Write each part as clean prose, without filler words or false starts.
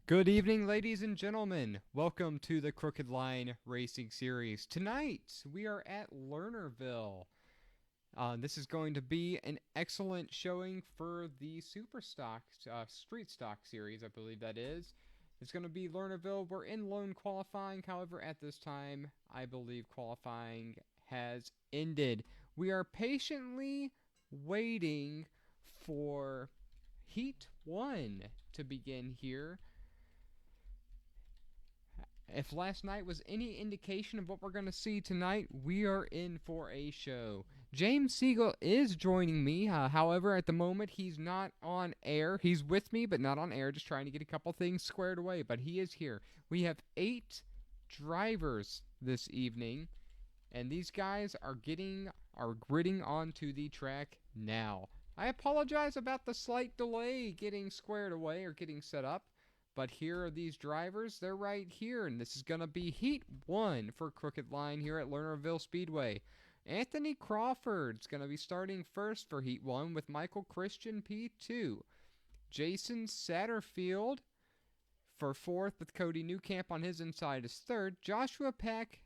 Good evening, ladies and gentlemen. Welcome to the Crooked Line Racing Series. Tonight, we are at Lernerville. This is going to be an excellent showing for the Super Stock, Street Stock Series, I believe that is. It's going to be Lernerville. We're in lone qualifying. However, at this time, I believe qualifying has ended. We are patiently waiting for Heat 1 to begin here. If last night was any indication of what we're going to see tonight, we are in for a show. James Siegel is joining me. However, at the moment, he's not on air. He's with me, but not on air, just trying to get a couple things squared away. But he is here. We have 8 drivers this evening, and these guys are gritting onto the track now. I apologize about the slight delay getting squared away or getting set up. But here are these drivers. They're right here, and this is going to be Heat 1 for Crooked Line here at Lernerville Speedway. Anthony Crawford's going to be starting first for Heat 1 with Michael Christian P2. Jason Satterfield for fourth with Cody Newcamp on his inside is third. Joshua Peck,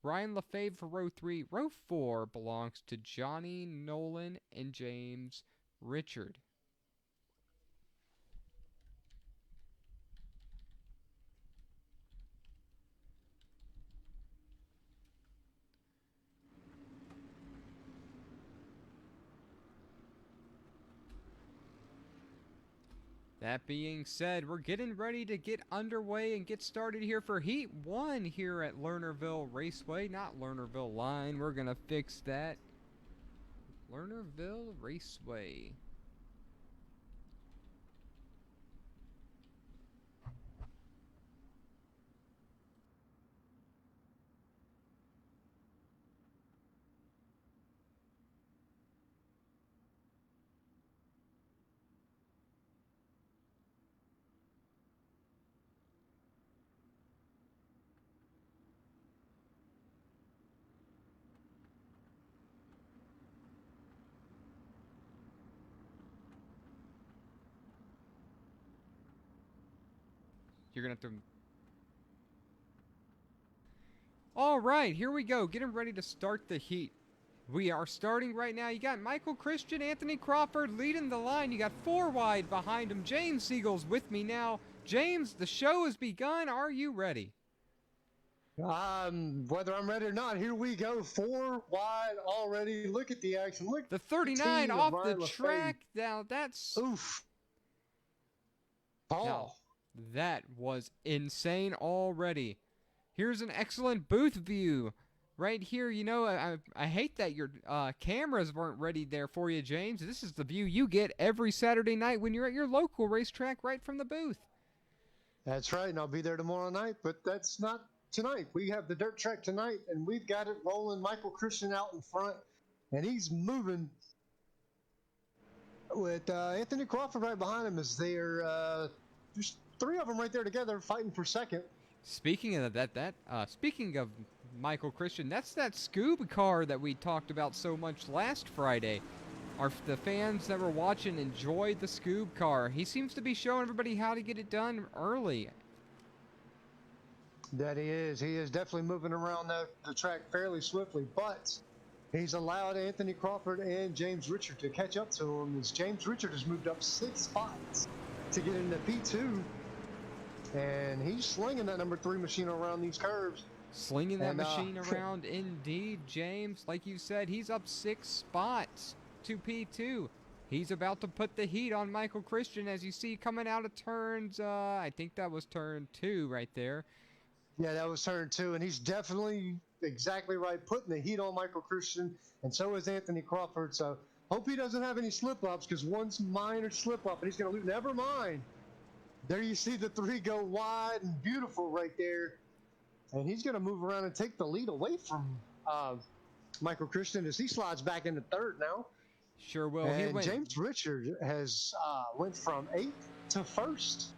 Ryan Lefebvre for row 3. Row 4 belongs to Johnny Nolan and James Richard. That being said, we're getting ready to get underway and get started here for Heat 1 here at Lernerville Raceway. Not Lernerville Line. We're going to fix that. Lernerville Raceway. You're going to have to... All right, here we go. Getting ready to start the heat. We are starting right now. You got Michael Christian, Anthony Crawford leading the line. You got 4 wide behind him. James Siegel's with me now. James, the show has begun. Are you ready? Whether I'm ready or not, here we go. 4 wide already. Look at the action. Look, the 39 off the track. Now that's... Oof. Paul. Now, that was insane already. Here's an excellent booth view. Right here, you know, I hate that your cameras weren't ready there for you, James. This is the view you get every Saturday night when you're at your local racetrack right from the booth. That's right, and I'll be there tomorrow night, but that's not tonight. We have the dirt track tonight, and we've got it rolling. Michael Christian out in front, and he's moving with Anthony Crawford right behind him as they're just 3 of them right there together fighting for second. Speaking of speaking of Michael Christian, that's that Scoob car that we talked about so much last Friday. The fans that were watching enjoyed the Scoob car. He seems to be showing everybody how to get it done early. That he is. He is definitely moving around the track fairly swiftly, but he's allowed Anthony Crawford and James Richard to catch up to him as James Richard has moved up 6 spots to get into P2. And he's slinging that number 3 machine around these curves. Slinging that machine around indeed, James. Like you said, he's up 6 spots to P2. He's about to put the heat on Michael Christian as you see coming out of turns, I think that was turn 2 right there. Yeah, that was turn 2, and he's definitely exactly right, putting the heat on Michael Christian, and so is Anthony Crawford. So hope he doesn't have any slip-ups, because one's minor slip-up, and he's going to lose. Never mind. There you see the 3 go wide and beautiful right there. And he's going to move around and take the lead away from Michael Christian as he slides back into third now. Sure will. And James Richard has went from 8th to 1st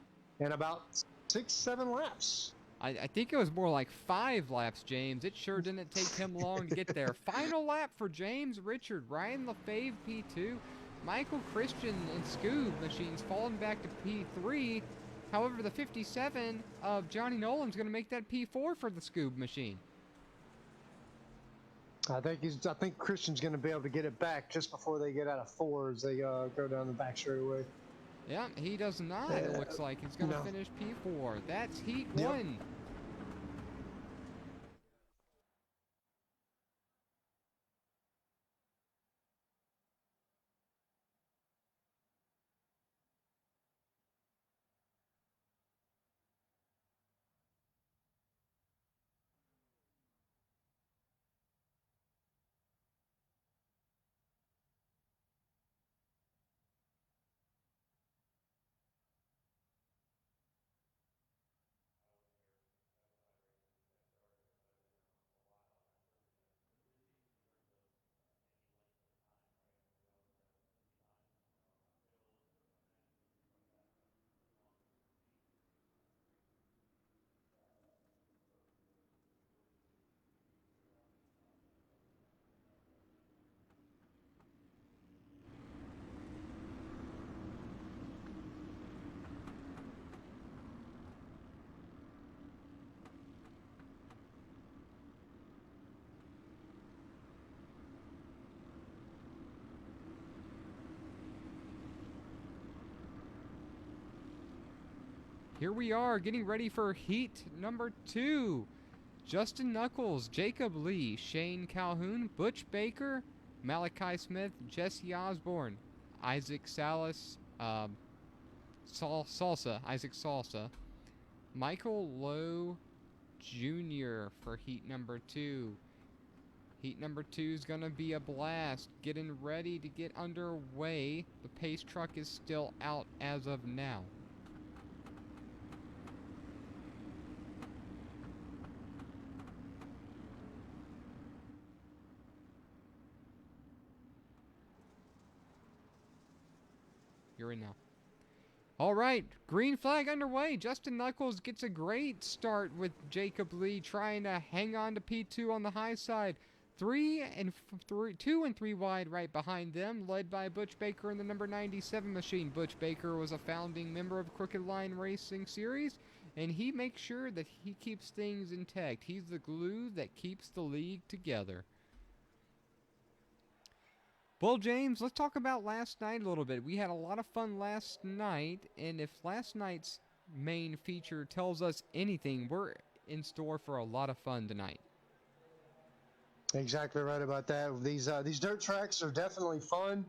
in about 6-7 laps. I think it was more like 5 laps, James. It sure didn't take him long to get there. Final lap for James Richard. Ryan Lefebvre, P2. Michael Christian and Scoob machines falling back to P3. However, the 57 of Johnny Nolan's going to make that P4 for the Scoob machine. I think Christian's going to be able to get it back just before they get out of 4 as they go down the back straightaway. Yeah, he does not. It looks like he's going to finish P4. That's Heat 1. Here we are, getting ready for Heat number 2. Justin Knuckles, Jacob Lee, Shane Calhoun, Butch Baker, Malachi Smith, Jesse Osborne, Isaac Salas, Isaac Salsa, Michael Lowe Jr. for Heat number 2. Heat number 2 is going to be a blast. Getting ready to get underway. The pace truck is still out as of now. You're in now. All right, green flag underway. Justin Knuckles gets a great start with Jacob Lee trying to hang on to P2 on the high side. 2 and 3 wide right behind them, led by Butch Baker in the number 97 machine. Butch Baker was a founding member of Crooked Line Racing Series, and he makes sure that he keeps things intact. He's the glue that keeps the league together. Well, James, let's talk about last night a little bit. We had a lot of fun last night, and if last night's main feature tells us anything, we're in store for a lot of fun tonight. Exactly right about that. These dirt tracks are definitely fun,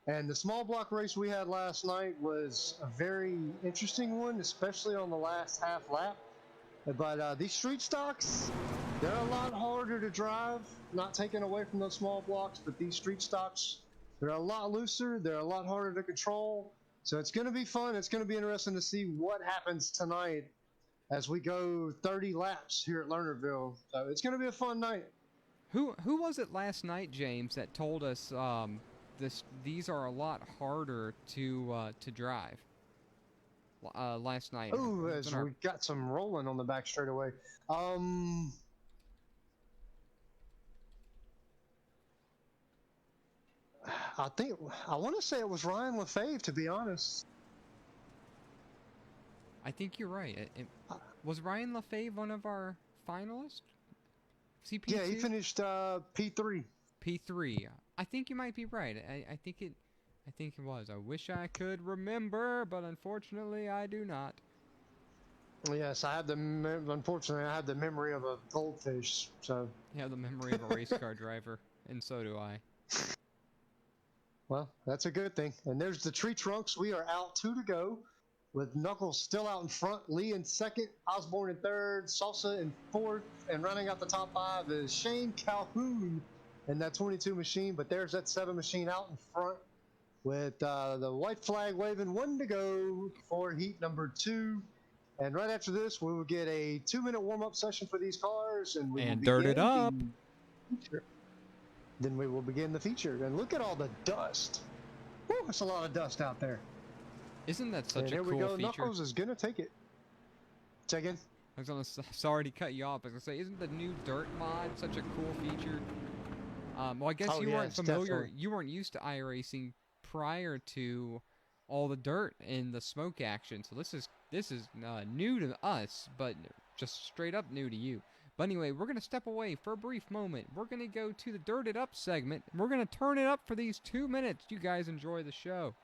and the small block race we had last night was a very interesting one, especially on the last half lap. But these street stocks, they're a lot harder to drive, not taken away from those small blocks, but these street stocks, they're a lot looser, they're a lot harder to control. So it's going to be fun. It's going to be interesting to see what happens tonight as we go 30 laps here at Lernerville. So it's going to be a fun night. Who was it last night, James, that told us these are a lot harder to drive? Last night. Oh, as we got some rolling on the back straightaway. I want to say it was Ryan Lefebvre, to be honest. I think you're right. Was Ryan Lefebvre one of our finalists? CP2? Yeah, he finished P3. P3. I think you might be right. I think it was. I wish I could remember, but unfortunately I do not. Yes, unfortunately I have the memory of a goldfish. So you have the memory of a race car driver, and so do I. Well, that's a good thing. And there's the tree trunks. We are out 2 to go, with Knuckles still out in front, Lee in second, Osborne in third, Salsa in fourth, and running out the top 5 is Shane Calhoun in that 22 machine. But there's that 7 machine out in front with the white flag waving. 1 to go for heat number 2. And right after this, we will get a 2-minute warm-up session for these cars, and we will dirt it up. Then we will begin the feature. And look at all the dust. Woo, there's a lot of dust out there. Isn't that such a cool cool feature? feature? Knuckles is gonna take it. Check in. I was gonna sorry to cut you off. I was gonna say, isn't the new dirt mod such a cool feature? Well, I guess you weren't familiar. Definitely. You weren't used to iRacing prior to all the dirt and the smoke action. So this is This is new to us, but just straight up new to you. But anyway, we're going to step away for a brief moment. We're going to go to the Dirt It Up segment. And we're going to turn it up for these 2 minutes. You guys enjoy the show.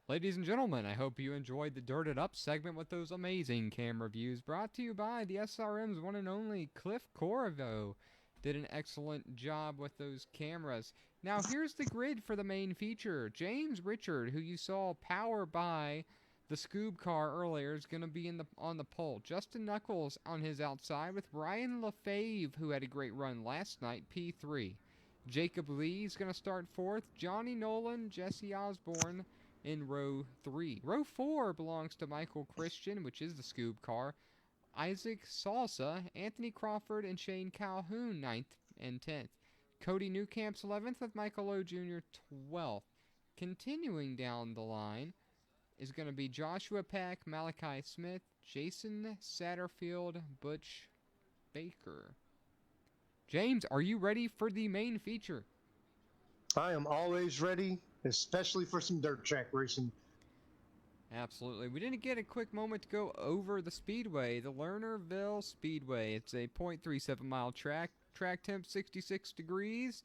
Ladies and gentlemen, I hope you enjoyed the Dirt It Up segment with those amazing camera views brought to you by the SRM's one and only Cliff Corriveau. Did an excellent job with those cameras. Now here's the grid for the main feature. James Richard, who you saw power by the Scoob car earlier, is going to be on the pole. Justin Knuckles on his outside with Ryan LaFave, who had a great run last night, P3. Jacob Lee is going to start fourth. Johnny Nolan, Jesse Osborne in row 3. Row 4 belongs to Michael Christian, which is the Scoob car. Isaac Salsa, Anthony Crawford, and Shane Calhoun 9th and 10th. Cody Newcamp's 11th with Michael O. Jr. 12th. Continuing down the line is going to be Joshua Peck, Malachi Smith, Jason Satterfield, Butch Baker. James, are you ready for the main feature? I am always ready, especially for some dirt track racing. Absolutely. We didn't get a quick moment to go over the speedway, the Lernerville Speedway. It's a 0.37 mile track. Track temp 66 degrees.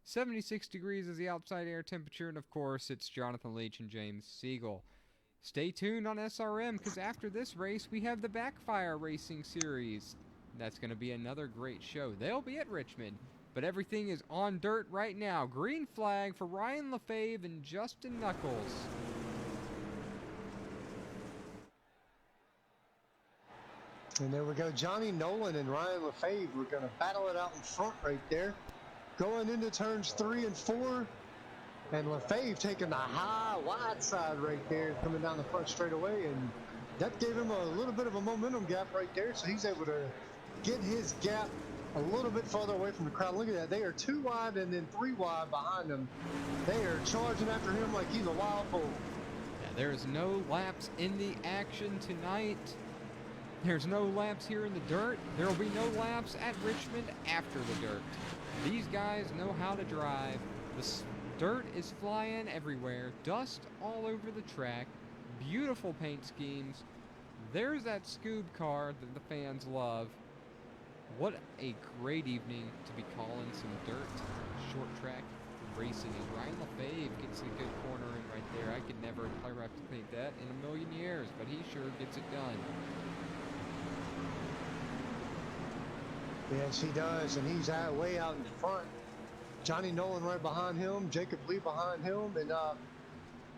76 degrees is the outside air temperature, and of course, it's Jonathan Leach and James Siegel. Stay tuned on SRM, because after this race, we have the Backfire Racing Series. That's going to be another great show. They'll be at Richmond. But everything is on dirt right now. Green flag for Ryan LaFave and Justin Knuckles. And there we go. Johnny Nolan and Ryan LaFave. We're going to battle it out in front right there. Going into turns 3 and 4. And LaFave taking the high, wide side right there, coming down the front straightaway. And that gave him a little bit of a momentum gap right there. So he's able to get his gap a little bit farther away from the crowd. Look at that. They are 2 wide and then 3 wide behind him. They are charging after him like he's a wild bull. Yeah, there's no laps in the action tonight. There's no laps here in the dirt. There will be no laps at Richmond after the dirt. These guys know how to drive. The dirt is flying everywhere. Dust all over the track. Beautiful paint schemes. There's that Scoob car that the fans love. What a great evening to be calling some dirt short track racing. And Ryan LaFave gets a good corner in right there. I could never replicate that in a million years, but he sure gets it done. Yes, he does, and he's way out in front. Johnny Nolan right behind him, Jacob Lee behind him, and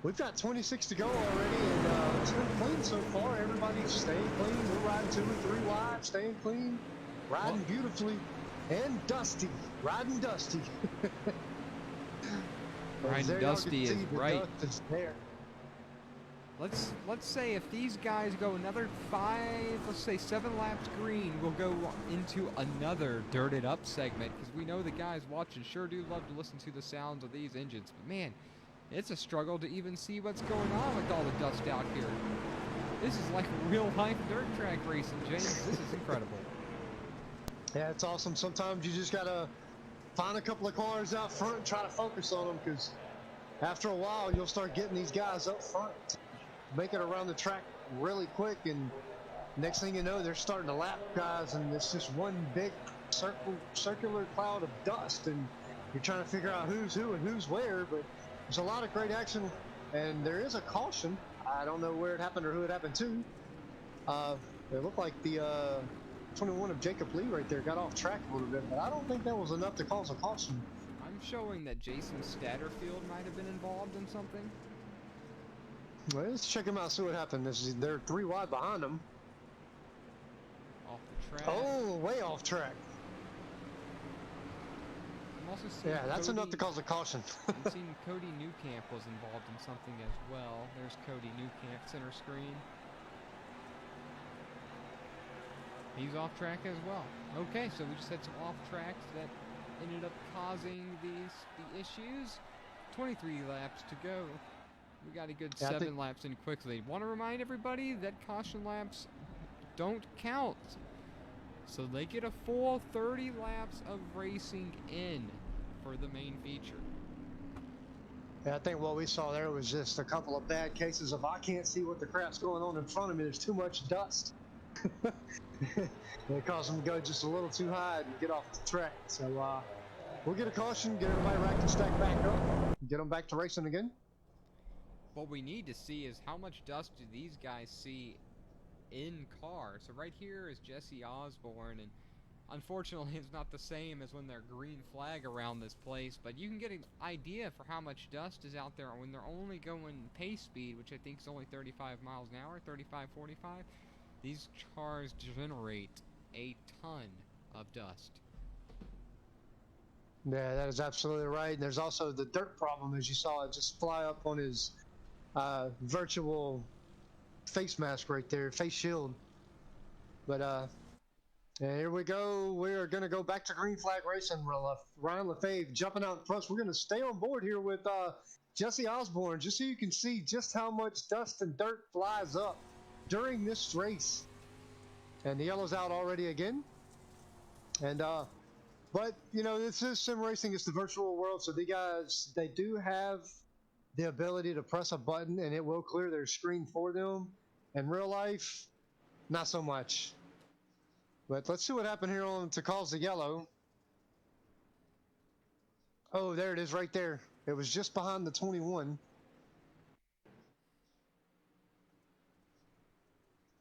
we've got 26 to go already, and it's been clean so far. Everybody's staying clean. We're riding 2 and 3 wide, staying clean, riding beautifully, and Dusty, riding Dusty. Riding Dusty is right. Is there. Let's say if these guys go another 7 laps green, we'll go into another dirted up segment, because we know the guys watching sure do love to listen to the sounds of these engines. But man, it's a struggle to even see what's going on with all the dust out here. This is like real life dirt track racing, James. This is incredible. Yeah, it's awesome. Sometimes you just gotta find a couple of cars out front and try to focus on them, because after a while you'll start getting these guys up front, make it around the track really quick, and next thing you know they're starting to lap guys, and it's just one big circular cloud of dust, and you're trying to figure out who's who and who's where. But there's a lot of great action, and there is a caution. I don't know where it happened or who it happened to. It looked like the 21 of Jacob Lee right there got off track a little bit, but I don't think that was enough to cause a caution. I'm showing that Jason Statterfield might have been involved in something. Well, let's check him out, see what happened. They're 3 wide behind him. Off the track. Oh, way off track. I'm also seeing that's enough to cause a caution. I'm seeing Cody Newcamp was involved in something as well. There's Cody Newcamp, center screen. He's off track as well. Okay, so we just had some off tracks that ended up causing the issues. 23 laps to go. We got a good 7 laps in quickly. Want to remind everybody that caution laps don't count. So they get a full 30 laps of racing in for the main feature. Yeah, I think what we saw there was just a couple of bad cases of I can't see what the crap's going on in front of me. There's too much dust. It caused them to go just a little too high and get off the track. So we'll get a caution, get everybody racked and stacked back up, get them back to racing again. What we need to see is how much dust do these guys see in cars. So right here is Jesse Osborne, and unfortunately it's not the same as when they're green flag around this place, but you can get an idea for how much dust is out there when they're only going pace speed, which I think is only 35 miles an hour, 35, 45. These cars generate a ton of dust. Yeah, that is absolutely right. And there's also the dirt problem, as you saw it just fly up on his virtual face mask right there, face shield. But and here we go. We are going to go back to green flag racing. Ryan LaFave jumping out in front. We're going to stay on board here with Jesse Osborne, just so you can see just how much dust and dirt flies up during this race. And the yellow's out already again. And but you know, this is sim racing. It's the virtual world, so the guys, they do have the ability to press a button and it will clear their screen for them. In real life, not so much. But let's see what happened here on to cause the yellow. Oh, there it is right there. It was just behind the 21.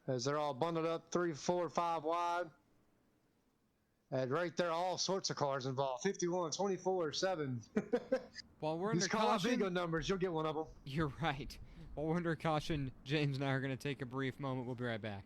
As they're all bundled up 3, 4, 5 wide. And right there, all sorts of cars involved. 51, 24, 7. While we're under These caution, Calavigo numbers, you'll get one of them. You're right. While we're under caution, James and I are going to take a brief moment. We'll be right back.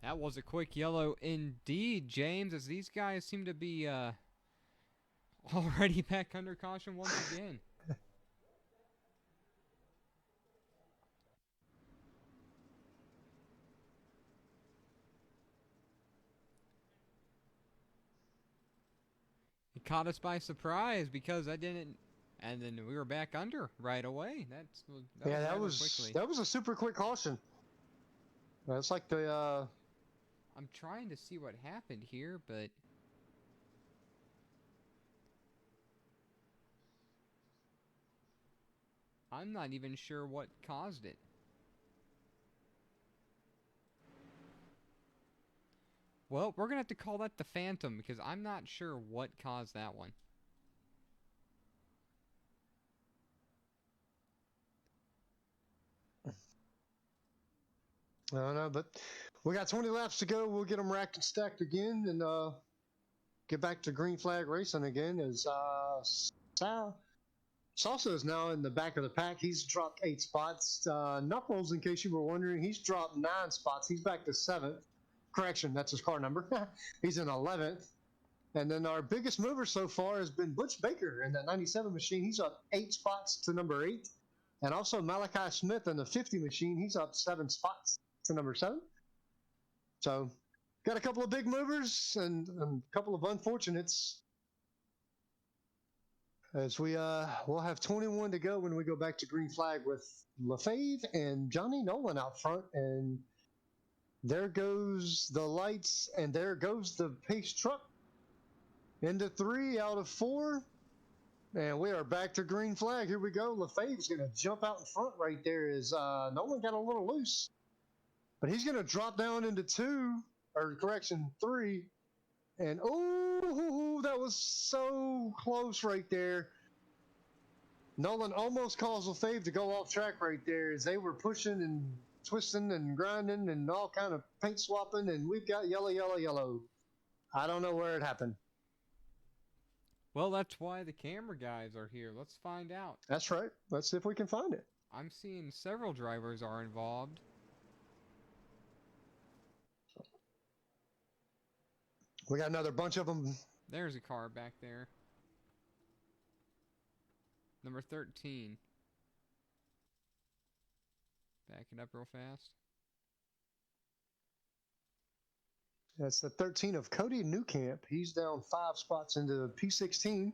That was a quick yellow indeed, James, as these guys seem to be already back under caution once again. It caught us by surprise because I didn't, and then we were back under right away. That was a super quick caution. That's like the. I'm trying to see what happened here, but I'm not even sure what caused it. Well, we're going to have to call that the Phantom because I'm not sure what caused that one. I don't know, but we got 20 laps to go. We'll get them racked and stacked again and get back to green flag racing again. As Salsa is now in the back of the pack. He's dropped 8 spots. Knuckles, in case you were wondering, he's dropped 9 spots. He's back to 7th. Correction, that's his car number. He's in 11th. And then our biggest mover so far has been Buttkicker in that 97 machine. He's up 8 spots to number 8. And also Malachi Smith in the 50 machine. He's up 7 spots to number 7. So got a couple of big movers and a couple of unfortunates. As we'll have 21 to go when we go back to green flag with LaFave and Johnny Nolan out front. And there goes the lights, and there goes the pace truck into 3 out of 4. And we are back to green flag. Here we go. LaFave's going to jump out in front right there as Nolan got a little loose. But he's going to drop down into 3. And, oh, that was so close right there. Nolan almost caused LaFave to go off track right there as they were pushing and twisting and grinding and all kind of paint swapping. And we've got yellow, yellow, yellow. I don't know where it happened. Well, that's why the camera guys are here. Let's find out. That's right. Let's see if we can find it. I'm seeing several drivers are involved. We got another bunch of them. There's a car back there. Number 13. Back it up real fast. That's the 13 of Cody Newcamp. He's down 5 spots into P16.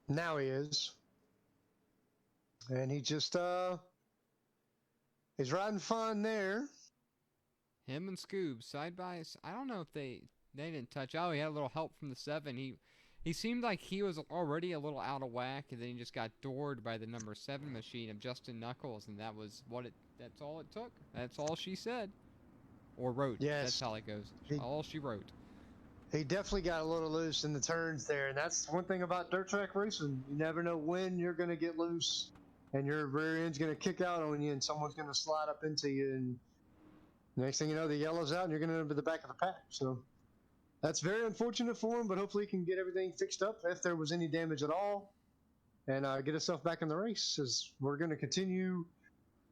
Now he is. And he just, he's riding fine there. Him and Scoob side by side. I don't know if they didn't touch. Oh, he had a little help from the 7. He seemed like he was already a little out of whack, and then he just got doored by the number 7 machine of Justin Knuckles, and that was that's all it took. That's all she said. Or wrote. Yes. That's how it goes. All she wrote. He definitely got a little loose in the turns there, and that's one thing about dirt track racing. You never know when you're going to get loose, and your rear end's going to kick out on you, and someone's going to slide up into you, and next thing you know, the yellow's out, and you're going to end up at the back of the pack. So that's very unfortunate for him, but hopefully he can get everything fixed up if there was any damage at all, and get himself back in the race, as we're going to continue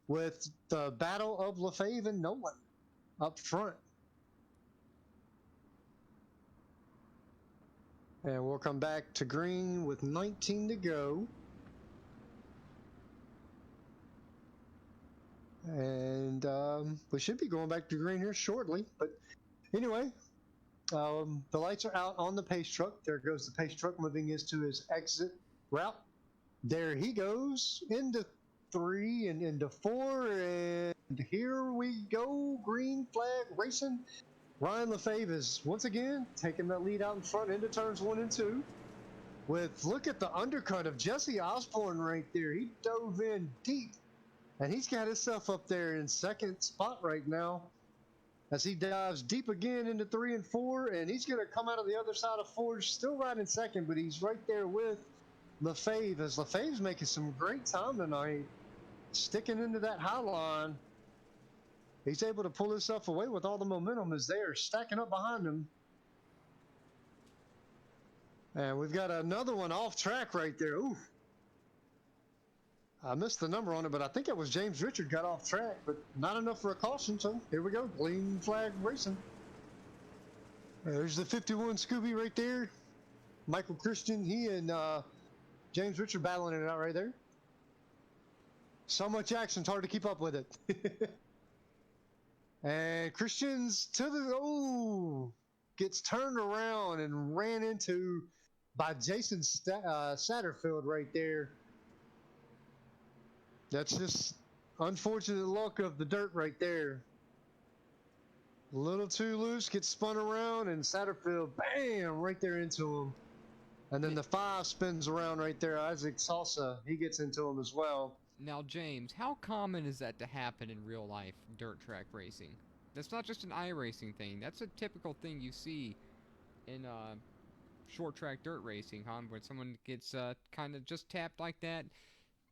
with the battle of LaFave and Nolan up front. And we'll come back to green with 19 to go. And we should be going back to green here shortly. But anyway, the lights are out on the pace truck. There goes the pace truck moving to his exit route. There he goes into 3 and into 4. And here we go. Green flag racing. Ryan LaFave is once again taking that lead out in front into turns 1 and 2. Look at the undercut of Jesse Osborne right there. He dove in deep. And he's got himself up there in 2nd spot right now as he dives deep again into 3 and 4. And he's going to come out of the other side of 4, still riding 2nd, but he's right there with LaFave, as LaFave's making some great time tonight, sticking into that high line. He's able to pull himself away with all the momentum as they are stacking up behind him. And we've got another one off track right there. Ooh. I missed the number on it, but I think it was James Richard got off track, but not enough for a caution. So here we go, green flag racing. There's the 51 Scooby right there. Michael Christian, he and James Richard battling it out right there. So much action, it's hard to keep up with it. And Christian's to the, gets turned around and ran into by Jason Satterfield right there. That's just unfortunate luck of the dirt right there. A little too loose, gets spun around, and Satterfield, bam, right there into him. And then the 5 spins around right there. Isaac Salsa, he gets into him as well. Now, James, how common is that to happen in real life dirt track racing? That's not just an iRacing thing. That's a typical thing you see in short track dirt racing, huh? When someone gets kind of just tapped like that,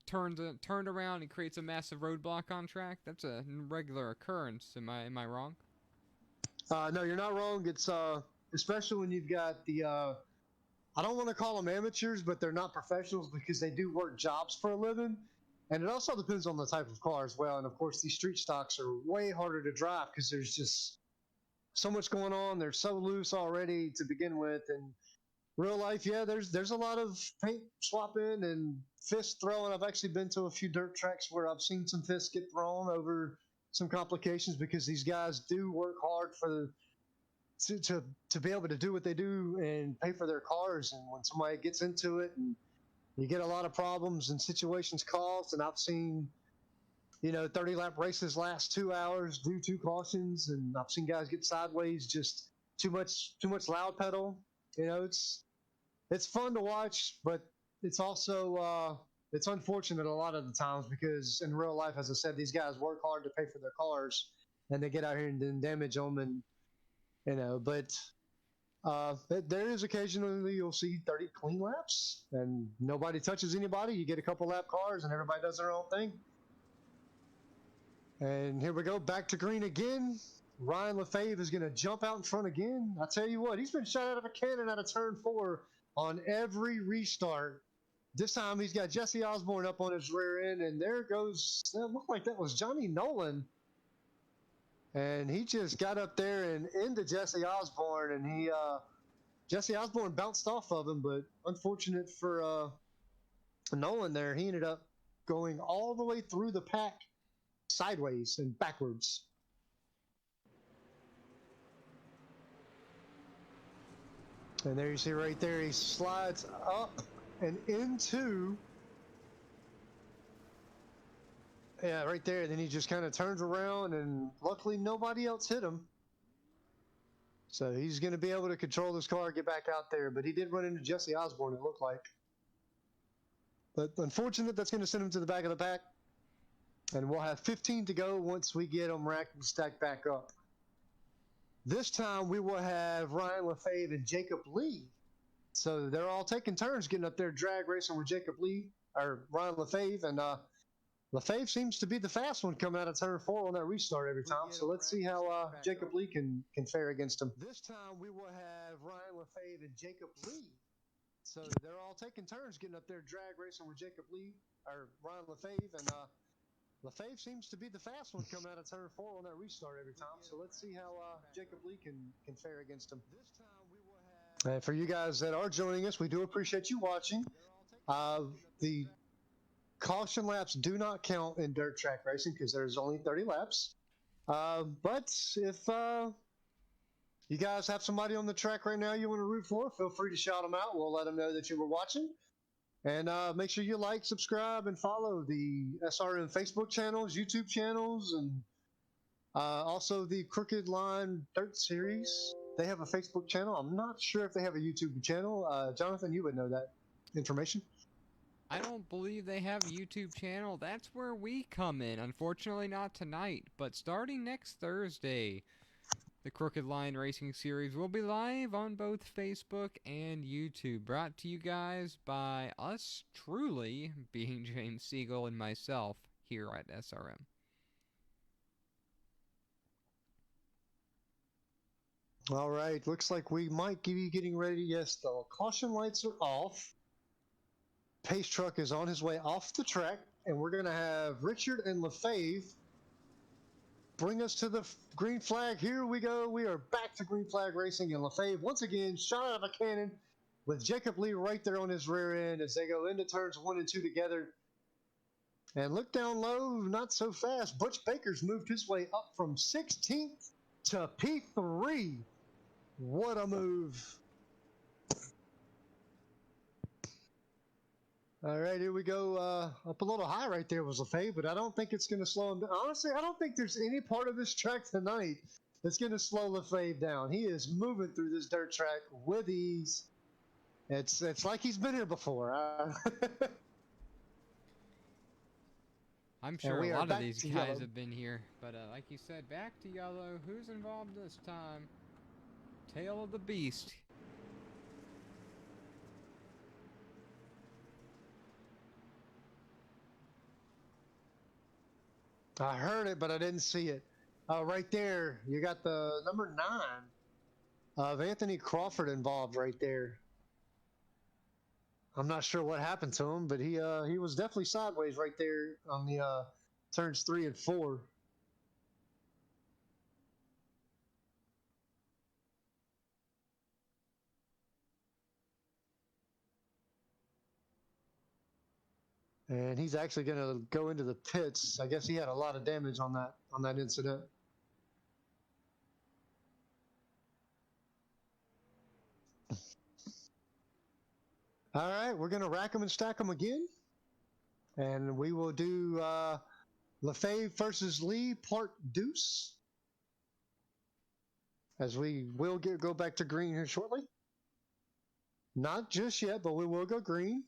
turned around and creates a massive roadblock on track. That's a regular occurrence. Am I wrong? No, you're not wrong. It's especially when you've got the I don't want to call them amateurs, but they're not professionals because they do work jobs for a living. And it also depends on the type of car as well. And of course, these street stocks are way harder to drive because there's just so much going on. They're so loose already to begin with. And real life, yeah, there's a lot of paint swapping and fist throwing. I've actually been to a few dirt tracks where I've seen some fists get thrown over some complications because these guys do work hard for to be able to do what they do and pay for their cars. And when somebody gets into it, and you get a lot of problems and situations caused. And I've seen, 30-lap races last 2 hours due to cautions, and I've seen guys get sideways, just too much loud pedal. It's fun to watch, but it's also it's unfortunate a lot of the times because in real life, as I said, these guys work hard to pay for their cars, and they get out here and then damage them, and but there is occasionally you'll see 30 clean laps and nobody touches anybody. You get a couple lap cars and everybody does their own thing. And here we go, back to green again. Ryan Lefebvre is going to jump out in front again. I tell you what, he's been shot out of a cannon out of turn 4 on every restart. This time he's got Jesse Osborne up on his rear end, and there goes, that looked like that was Johnny Nolan. And he just got up there and into Jesse Osborne, and Jesse Osborne bounced off of him, but unfortunate for Nolan there, he ended up going all the way through the pack sideways and backwards. And there you see right there, he slides up and into, yeah, right there. Then he just kind of turns around, and luckily nobody else hit him. So he's going to be able to control this car, get back out there. But he did run into Jesse Osborne, it looked like. But unfortunate, that's going to send him to the back of the pack. And we'll have 15 to go once we get them racked and stacked back up. This time we will have Ryan Lefebvre and Jacob Lee. So they're all taking turns getting up there drag racing with Jacob Lee, or Ryan Lefebvre. And Lefebvre seems to be the fast one coming out of turn 4 on that restart every time. So let's see how Jacob Lee can fare against him. This time we will have Ryan Lefebvre and Jacob Lee. So they're all taking turns getting up there drag racing with Jacob Lee, or Ryan Lefebvre. And Lefebvre seems to be the fast one coming out of turn 4 on that restart every time. So let's see how Jacob Lee can fare against him. This time we will have... And for you guys that are joining us, we do appreciate you watching. The caution laps do not count in dirt track racing because there's only 30 laps. But if you guys have somebody on the track right now you want to root for, feel free to shout them out. We'll let them know that you were watching. And make sure you like, subscribe, and follow the SRM Facebook channels, YouTube channels, and also the Crooked Line Dirt Series. They have a Facebook channel. I'm not sure if they have a YouTube channel. Jonathan, you would know that information. I don't believe they have a YouTube channel. That's where we come in. Unfortunately, not tonight, but starting next Thursday, the Crooked Line Racing Series will be live on both Facebook and YouTube. Brought to you guys by us truly, being James Siegel and myself here at SRM. All right, looks like we might be getting ready. Yes, the caution lights are off. Pace truck is on his way off the track. and we're going to have Richard and LaFave bring us to the green flag. Here we go. We are back to green flag racing, and LaFave once again shot out of a cannon with Jacob Lee right there on his rear end as they go into turns 1 and 2 together. And look down low, not so fast. Butch Baker's moved his way up from 16th to P3. What a move. All right, here we go. Up a little high right there was LaFave, but I don't think it's going to slow him down. Honestly, I don't think there's any part of this track tonight that's going to slow LaFave down. He is moving through this dirt track with ease. It's like he's been here before. I'm sure a lot of these guys have been here, but like you said, back to yellow. Who's involved this time? Tail of the Beast. I heard it, but I didn't see it. Right there, you got the number 9 of Anthony Crawford involved right there. I'm not sure what happened to him, but he was definitely sideways right there on the turns 3 and 4. And he's actually going to go into the pits. I guess he had a lot of damage on that incident. All right, we're going to rack them and stack them again. And we will do LaFave versus Lee, part deuce. As we will go back to green here shortly. Not just yet, but we will go green.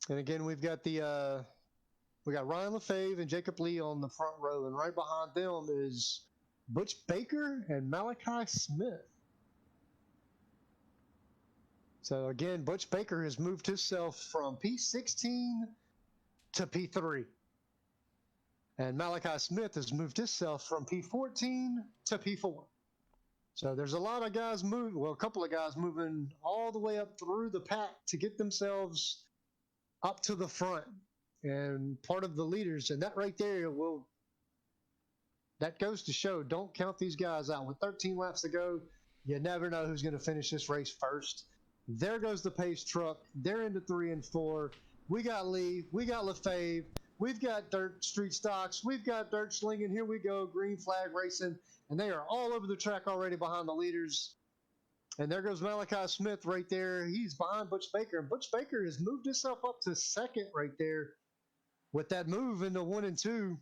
And again, we've got we got Ryan LaFave and Jacob Lee on the front row, and right behind them is Butch Baker and Malachi Smith. So again, Butch Baker has moved himself from P16 to P3. And Malachi Smith has moved himself from P14 to P4. So there's a lot of guys moving, well, a couple of guys moving all the way up through the pack to get themselves up to the front and part of the leaders. And that right there that goes to show, don't count these guys out. With 13 laps to go, you never know who's going to finish this race first. There goes the pace truck. They're into 3 and 4. We got Lee. We got LaFave. We've got dirt street stocks. We've got dirt slinging. Here we go. Green flag racing. And they are all over the track already behind the leaders. And there goes Malachi Smith right there. He's behind Butch Baker. And Butch Baker has moved himself up to second right there with that move into 1 and 2.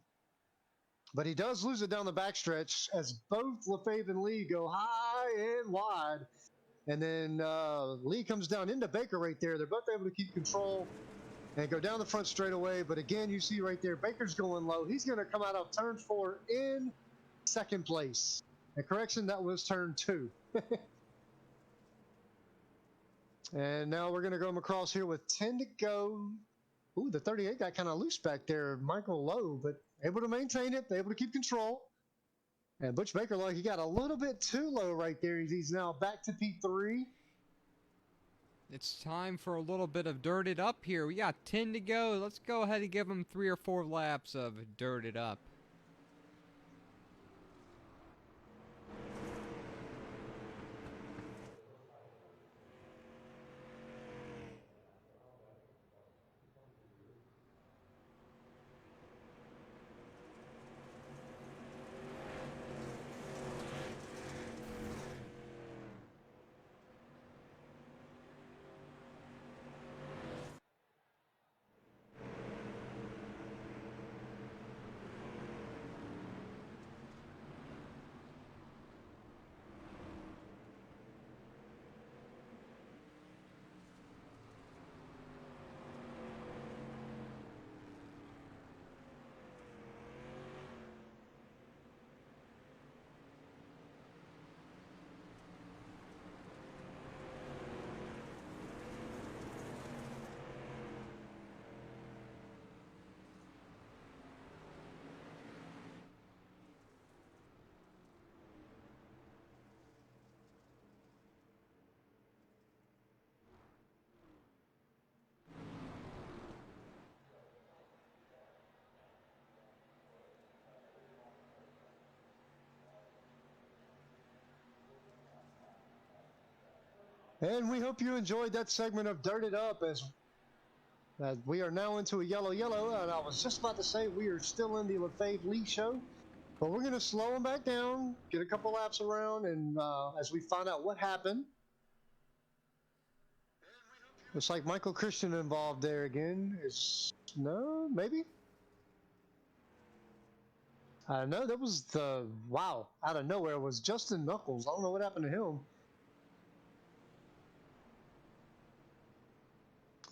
But he does lose it down the backstretch as both LaFave and Lee go high and wide. And then Lee comes down into Baker right there. They're both able to keep control and go down the front straightaway. But again, you see right there, Baker's going low. He's going to come out of turn 4 in second place. And correction, that was turn 2. And now we're going to go across here with 10 to go. Ooh, the 38 got kind of loose back there. Michael Lowe, but able to maintain it, able to keep control. And Butch Baker, like, he got a little bit too low right there. He's now back to P3. It's time for a little bit of Dirt It Up here. We got 10 to go. Let's go ahead and give them 3 or 4 laps of Dirt It Up. And we hope you enjoyed that segment of Dirt It Up as we are now into a yellow. And I was just about to say we are still in the Lefebvre Lee show, but we're going to slow them back down, get a couple laps around, and as we find out what happened. Looks like Michael Christian involved there again. No, maybe? I know that was wow, out of nowhere was Justin Knuckles. I don't know what happened to him.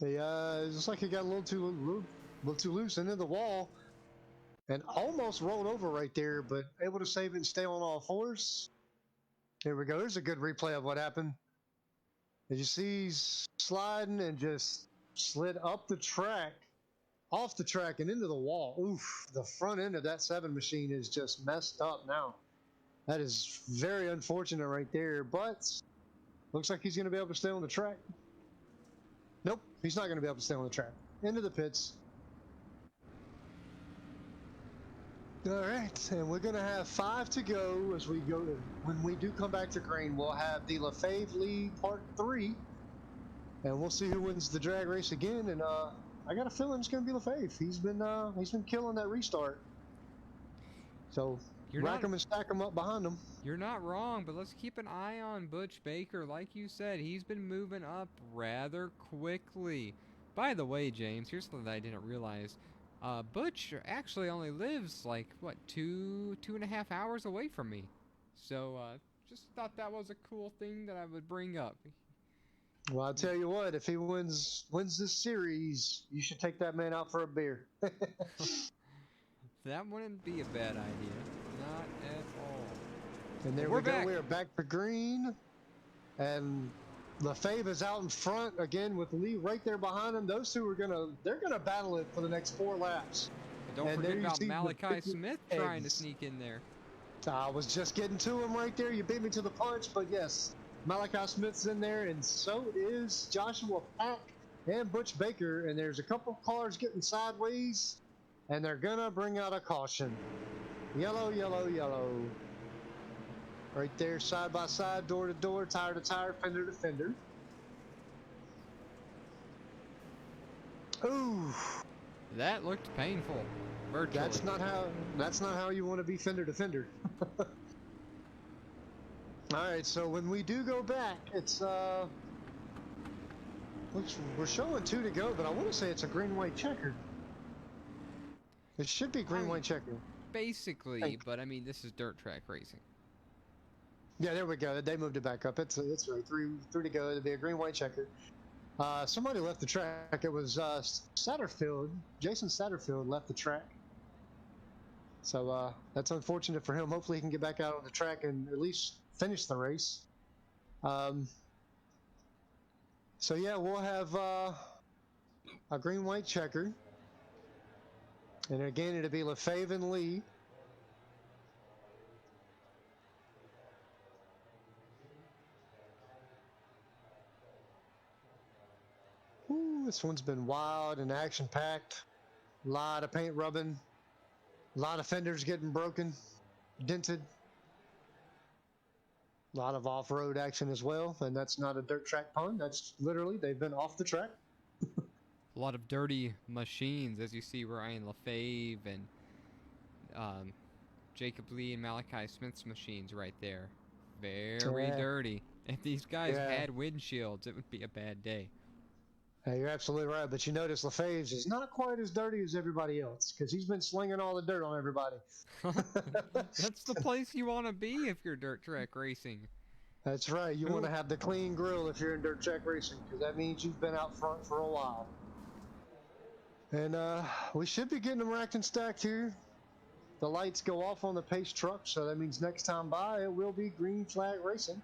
It looks like he got a little too loose into the wall and almost rolled over right there, but able to save it and stay on all fours. There we go. There's a good replay of what happened. As you see, he's sliding and just slid up the track, off the track, and into the wall. Oof, the front end of that 7 machine is just messed up now. That is very unfortunate right there, but looks like he's going to be able to stay on the track. Nope, he's not going to be able to stay on the track. Into the pits. All right, and we're going to have 5 to go as we go. When we do come back to green, we'll have the Lefebvre Lee Part 3, and we'll see who wins the drag race again. And I got a feeling it's going to be Lefebvre. He's been killing that restart. So rack him and stack him up behind him. You're not wrong, but let's keep an eye on Buttkicker. Like you said, he's been moving up rather quickly. By the way, James, here's something I didn't realize. Butch actually only lives like, what, 2.5 hours away from me. So, just thought that was a cool thing that I would bring up. Well, I'll tell you what, if he wins this series, you should take that man out for a beer. That wouldn't be a bad idea. Not at all. And there we go. We're back for green. And Lefebvre is out in front again with Lee right there behind him. Those two they're gonna battle it for the next 4 laps. And don't forget about Malachi Smith trying to sneak in there. I was just getting to him right there. You beat me to the punch, but yes, Malachi Smith's in there, and so is Joshua Pack and Butch Baker. And there's a couple cars getting sideways, and they're gonna bring out a caution. Yellow, yellow, yellow. Right there, side by side, door to door, tire to tire, fender to fender. Ooh, that looked painful. Virtually. That's not how you want to be fender to fender. All right, so when we do go back, it's we're showing 2 to go, but I want to say it's a green-white checker. It should be green-white checker. Basically, but I mean, this is dirt track racing. Yeah, there we go. They moved it back up. It's right. 3 to go. It'll be a green-white checker. Somebody left the track. It was Satterfield. Jason Satterfield left the track. So that's unfortunate for him. Hopefully he can get back out on the track and at least finish the race. So yeah, we'll have a green-white checker. And again, it'll be Lefebvre and Lee. Ooh, this one's been wild and action-packed. A lot of paint rubbing. A lot of fenders getting broken, dented. A lot of off-road action as well, and that's not a dirt track pun. That's literally, they've been off the track. A lot of dirty machines, as you see Ryan Lefebvre and Jacob Lee and Malachi Smith's machines right there. Very dirty. If these guys had windshields, it would be a bad day. Hey, you're absolutely right, but you notice Lefebvre's is not quite as dirty as everybody else, because he's been slinging all the dirt on everybody. That's the place you want to be if you're dirt track racing. That's right. You want to have the clean grill if you're in dirt track racing, because that means you've been out front for a while. And we should be getting them racked and stacked here. The lights go off on the pace truck, so that means next time by it will be green flag racing.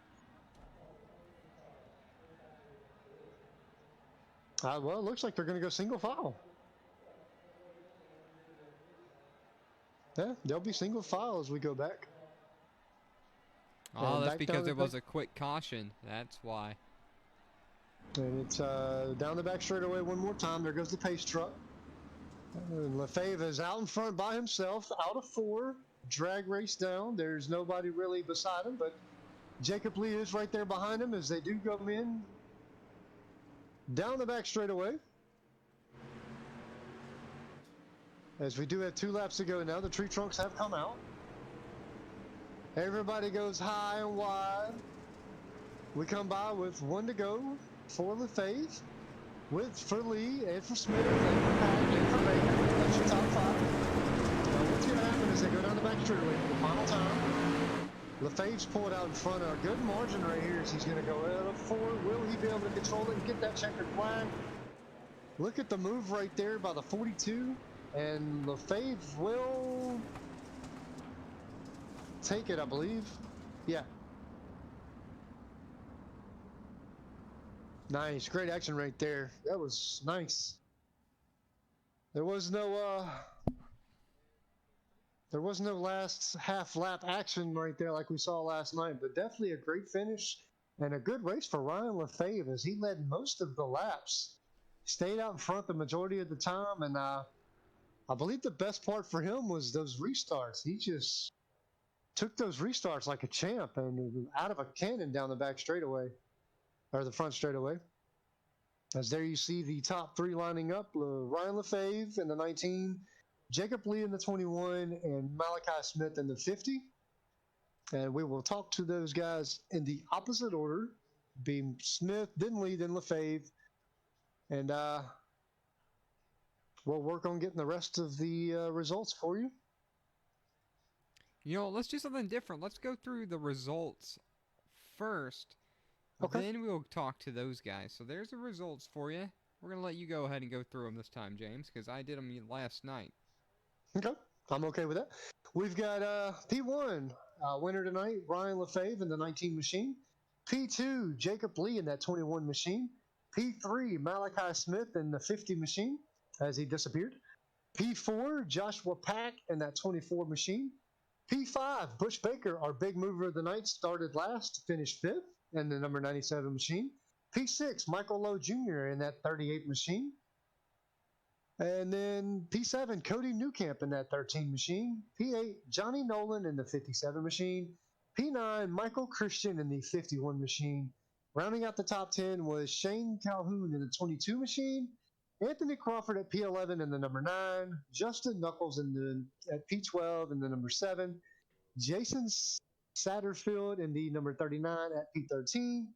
Well, it looks like they're going to go single file. Yeah, they'll be single file as we go back. Oh, that's because it was a quick caution. That's why. And it's down the back straightaway one more time. There goes the pace truck. And Lefebvre is out in front by himself, out of 4. Drag race down. There's nobody really beside him, but Jacob Lee is right there behind him as they do go in down the back straightaway. As we do have 2 laps to go now, the tree trunks have come out. Everybody goes high and wide. We come by with 1 to go for Lefebvre, for Lee, and for Smith, and for Pack, and for Baker. That's your top 5. What's going to happen is they go down the back straightaway for the final time. Lefebvre's pulled out in front. A good margin right here as he's going to go out of 4. Will he be able to control it and get that checkered flag? Look at the move right there by the 42. And Lefebvre will take it, I believe. Yeah. Nice. Great action right there. That was nice. There was no last half lap action right there like we saw last night, but definitely a great finish and a good race for Ryan Lefebvre as he led most of the laps. Stayed out in front the majority of the time, and I believe the best part for him was those restarts. He just took those restarts like a champ and out of a cannon down the back straightaway, or the front straightaway. As there you see the top 3 lining up, Ryan Lefebvre in the 19, Jacob Lee in the 21, and Malachi Smith in the 50. And we will talk to those guys in the opposite order, being Smith, then Lee, then Lefebvre. And we'll work on getting the rest of the results for you. You know, let's do something different. Let's go through the results first. Okay. Then we'll talk to those guys. So there's the results for you. We're going to let you go ahead and go through them this time, James, because I did them last night. Okay. I'm okay with that. We've got P1 winner tonight, Ryan Lefebvre in the 19 machine. P2, Jacob Lee in that 21 machine. P3, Malachi Smith in the 50 machine as he disappeared. P4, Joshua Pack in that 24 machine. P5, Bush Baker, our big mover of the night, started last, finished 5th in the number 97 machine. P6, Michael Lowe Jr. in that 38 machine. And then P7, Cody Newcamp in that 13 machine. P8, Johnny Nolan in the 57 machine. P9, Michael Christian in the 51 machine. Rounding out the top 10 was Shane Calhoun in the 22 machine. Anthony Crawford at P11 in the number 9. Justin Knuckles at P12 in the number 7. Jason Satterfield in the number 39 at P13.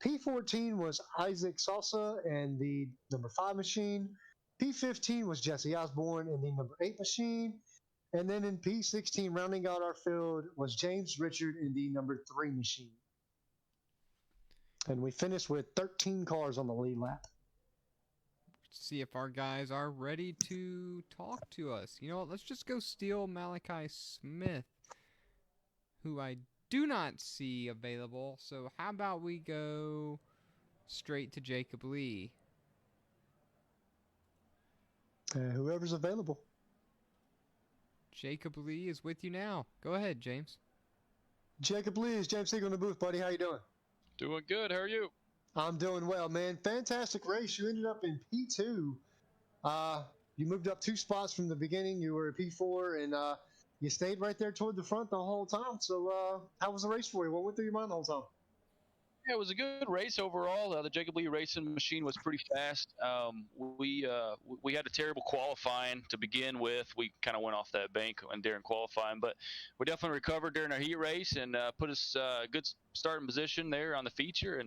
P14 was Isaac Salsa in the number 5 machine. P15 was Jesse Osborne in the number 8 machine. And then in P16, rounding out our field, was James Richard in the number 3 machine. And we finished with 13 cars on the lead lap. See if our guys are ready to talk to us. You know what? Let's just go steal Malachi Smith, who I do not see available. So how about we go straight to Jacob Lee? Whoever's available. Jacob Lee is with you now. Go ahead, James. Jacob Lee, is James Siegel in the booth, buddy. How you doing? Doing good. How are you? I'm doing well, man. Fantastic race. You ended up in P2. You moved up 2 spots from the beginning. You were at P4, and you stayed right there toward the front the whole time. So how was the race for you? What went through your mind the whole time? Yeah, it was a good race overall. The Jacob Lee racing machine was pretty fast. We had a terrible qualifying to begin with. We kind of went off that bank during qualifying, but we definitely recovered during our heat race and put us a good starting position there on the feature.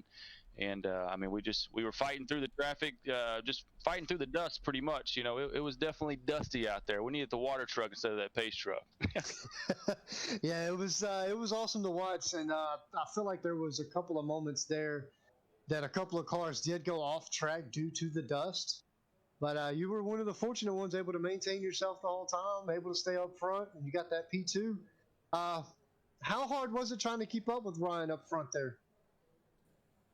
And I mean, we were fighting through the traffic, just fighting through the dust pretty much. You know, it was definitely dusty out there. We needed the water truck instead of that pace truck. Yeah, it was awesome to watch, and I feel like there was a couple of moments there that a couple of cars did go off track due to the dust. But you were one of the fortunate ones, able to maintain yourself the whole time, able to stay up front, and you got that P2. How hard was it trying to keep up with Ryan up front there?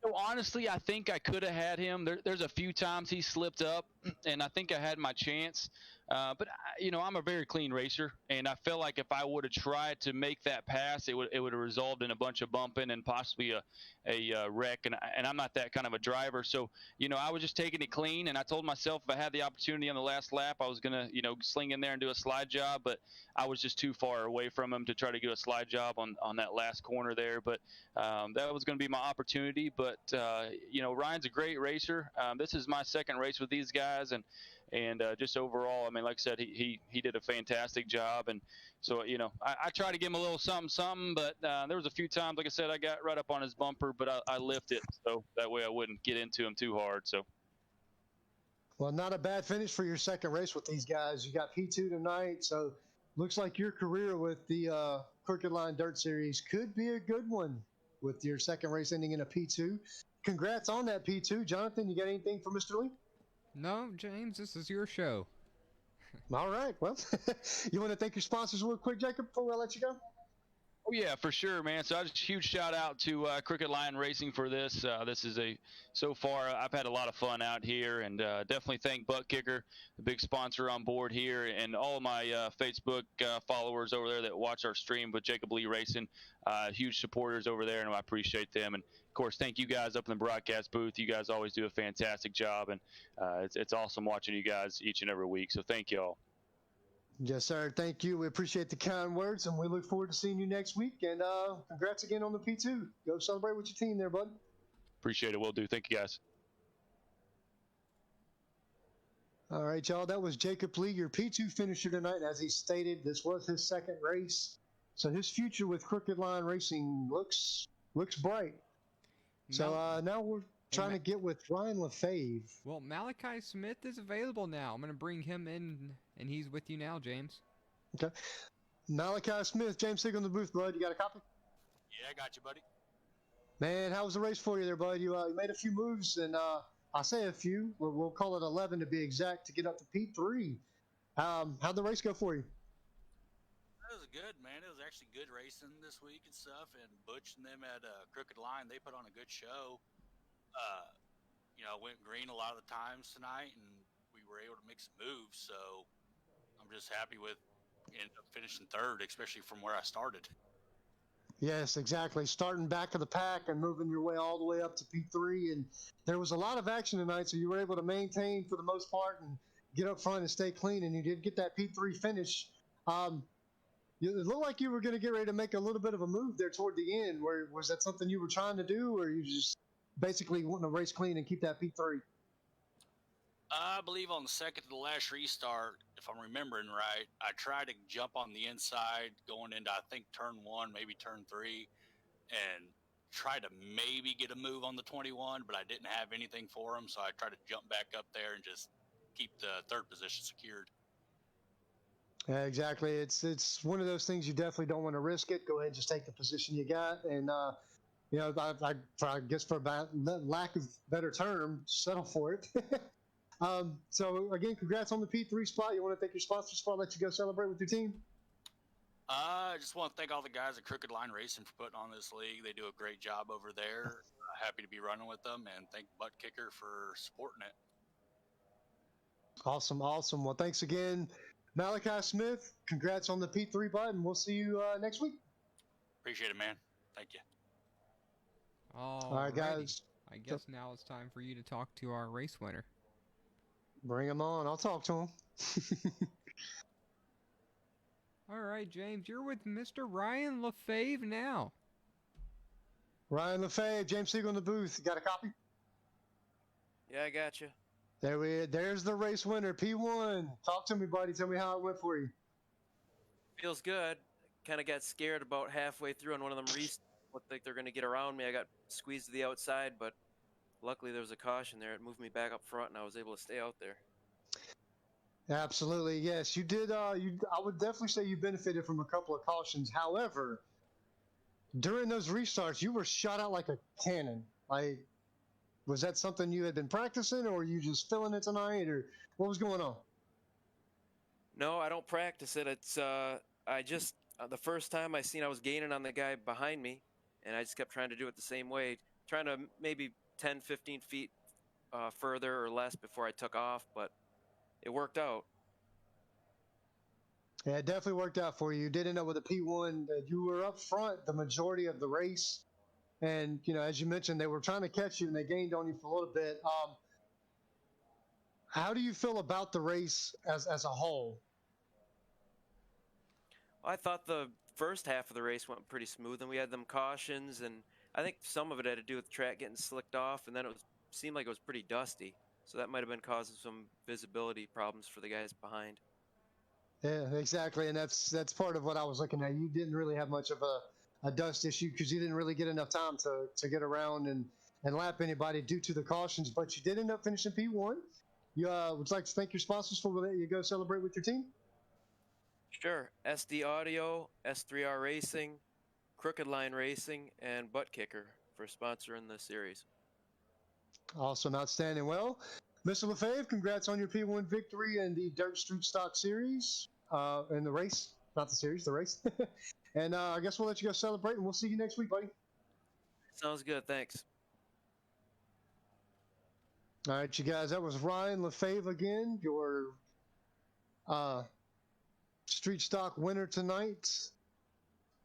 So honestly, I think I could have had him. There's a few times he slipped up, and I think I had my chance. But I'm a very clean racer, and I felt like if I would have tried to make that pass, it would have resulted in a bunch of bumping and possibly a wreck. And I'm not that kind of a driver, so I was just taking it clean. And I told myself if I had the opportunity on the last lap, I was gonna sling in there and do a slide job. But I was just too far away from him to try to do a slide job on that last corner there. But that was going to be my opportunity. But Ryan's a great racer. This is my second race with these guys, and just overall, I mean, like I said, he did a fantastic job. And so I try to give him a little something, but there was a few times, like I said, I got right up on his bumper, but I lifted so that way I wouldn't get into him too hard. So. Well, not a bad finish for your second race with these guys. You got P2 tonight, so looks like your career with the Crooked Line Dirt Series could be a good one with your second race ending in a P2. Congrats on that P2. Jonathan, you got anything for Mr. Lee? No, James, this is your show. All right. Well, you want to thank your sponsors real quick, Jacob, before I let you go? Oh yeah, for sure, man. So just huge shout out to Crooked Line Racing for this. This is so far I've had a lot of fun out here, and definitely thank Buttkicker, the big sponsor on board here, and all of my Facebook followers over there that watch our stream with Jacob Lee Racing. Huge supporters over there, and I appreciate them. And of course, thank you guys up in the broadcast booth. You guys always do a fantastic job, and it's awesome watching you guys each and every week. So thank y'all. Yes, sir. Thank you. We appreciate the kind words, and we look forward to seeing you next week. And congrats again on the P2. Go celebrate with your team there, bud. Appreciate it. Will do. Thank you, guys. All right, y'all. That was Jacob Lee, your P2 finisher tonight. As he stated, this was his second race. So his future with Crooked Line Racing looks bright. So now we're trying to get with Ryan LaFave. Well, Malachi Smith is available now. I'm going to bring him in, and he's with you now, James. Okay. Malachi Smith, James Siegel in the booth, bud. You got a copy? Yeah, I got you, buddy. Man, how was the race for you there, bud? You made a few moves, and I say a few. We'll call it 11 to be exact to get up to P3. How'd the race go for you? It was good, man. It was actually good racing this week and stuff. And Butch and them at Crooked Line, they put on a good show. Went green a lot of the times tonight, and we were able to make some moves. So I'm just happy with ended up finishing third, especially from where I started. Yes, exactly. Starting back of the pack and moving your way all the way up to P3. And there was a lot of action tonight, so you were able to maintain for the most part and get up front and stay clean. And you did get that P3 finish. It looked like you were going to get ready to make a little bit of a move there toward the end. Was that something you were trying to do, or you just basically wanting to race clean and keep that P3? I believe on the second to the last restart, if I'm remembering right, I tried to jump on the inside going into, I think, turn 1, maybe turn 3, and try to maybe get a move on the 21, but I didn't have anything for him, so I tried to jump back up there and just keep the third position secured. Yeah, exactly. It's one of those things you definitely don't want to risk it. Go ahead and just take the position you got. And, I guess for lack of better term, settle for it. So, again, congrats on the P3 spot. You want to thank your sponsors before I let you go celebrate with your team? I just want to thank all the guys at Crooked Line Racing for putting on this league. They do a great job over there. Happy to be running with them, and thank Buttkicker for supporting it. Awesome. Well, thanks again, Malachi Smith. Congrats on the P3 button. We'll see you next week. Appreciate it, man. Thank you. All right, guys. I guess now it's time for you to talk to our race winner. Bring him on. I'll talk to him. All right, James, you're with Mr. Ryan LaFave now. Ryan LaFave, James Siegel in the booth. You got a copy? Yeah, I got you. There's the race winner, P1. Talk to me, buddy. Tell me how it went for you. Feels good. Kind of got scared about halfway through on one of them restarts. Looked like they're going to get around me. I got squeezed to the outside, but luckily there was a caution there. It moved me back up front, and I was able to stay out there. Absolutely, yes. You did. I would definitely say you benefited from a couple of cautions. However, during those restarts, you were shot out like a cannon. Was that something you had been practicing, or were you just feeling it tonight, or what was going on? No, I don't practice it. It's I just the first time I was gaining on the guy behind me, and I just kept trying to do it the same way, trying to maybe 10, 15 feet further or less before I took off, but it worked out. Yeah, it definitely worked out for you. You did end up with a P1. You were up front the majority of the race. And, as you mentioned, they were trying to catch you and they gained on you for a little bit. How do you feel about the race as a whole? Well, I thought the first half of the race went pretty smooth, and we had them cautions, and I think some of it had to do with the track getting slicked off, and then seemed like it was pretty dusty. So that might have been causing some visibility problems for the guys behind. Yeah, exactly. And that's part of what I was looking at. You didn't really have much of a dust issue because you didn't really get enough time to get around and lap anybody due to the cautions, but you did end up finishing P1. You would like to thank your sponsors for letting you go celebrate with your team? Sure. SD Audio, S3R Racing, Crooked Line Racing, and Buttkicker for sponsoring the series. Awesome, outstanding. Well, Mr. Lefebvre, congrats on your P1 victory in the Dirt Street Stock Series, in the race, not the series, the race. And I guess we'll let you go celebrate, and we'll see you next week, buddy. Sounds good. Thanks. All right, you guys, that was Ryan Lefebvre again, your street stock winner tonight.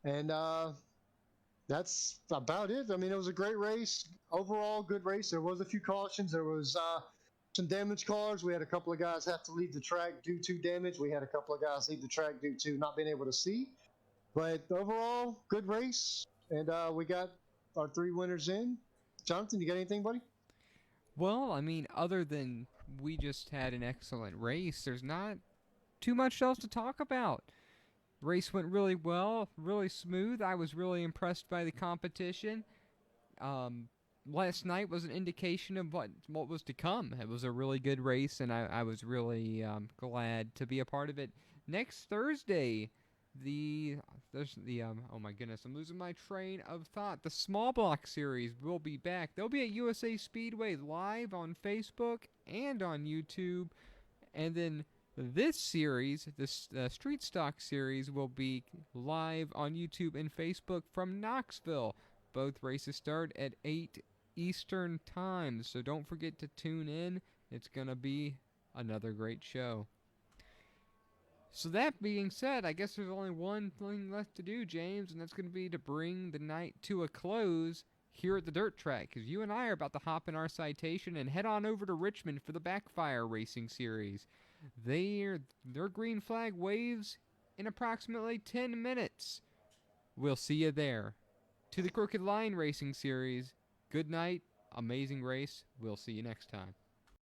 And that's about it. I mean, it was a great race. Overall, good race. There was a few cautions. There was some damaged cars. We had a couple of guys have to leave the track due to damage. We had a couple of guys leave the track due to not being able to see. But overall, good race. And we got our 3 winners in. Jonathan, you got anything, buddy? Well, I mean, other than we just had an excellent race, there's not too much else to talk about. Race went really well, really smooth. I was really impressed by the competition. Last night was an indication of what was to come. It was a really good race, and I was really glad to be a part of it. Next Thursday, oh my goodness, I'm losing my train of thought. The Small Block Series will be back. They'll be at USA Speedway live on Facebook and on YouTube, and then this series, the Street Stock Series, will be live on YouTube and Facebook from Knoxville. Both races start at 8 Eastern Time, so don't forget to tune in. It's going to be another great show. So that being said, I guess there's only one thing left to do, James, and that's going to be to bring the night to a close here at the dirt track, because you and I are about to hop in our citation and head on over to Richmond for the Backfire Racing Series. Their green flag waves in approximately 10 minutes. We'll see you there. To the Crooked Line Racing Series, good night, amazing race. We'll see you next time.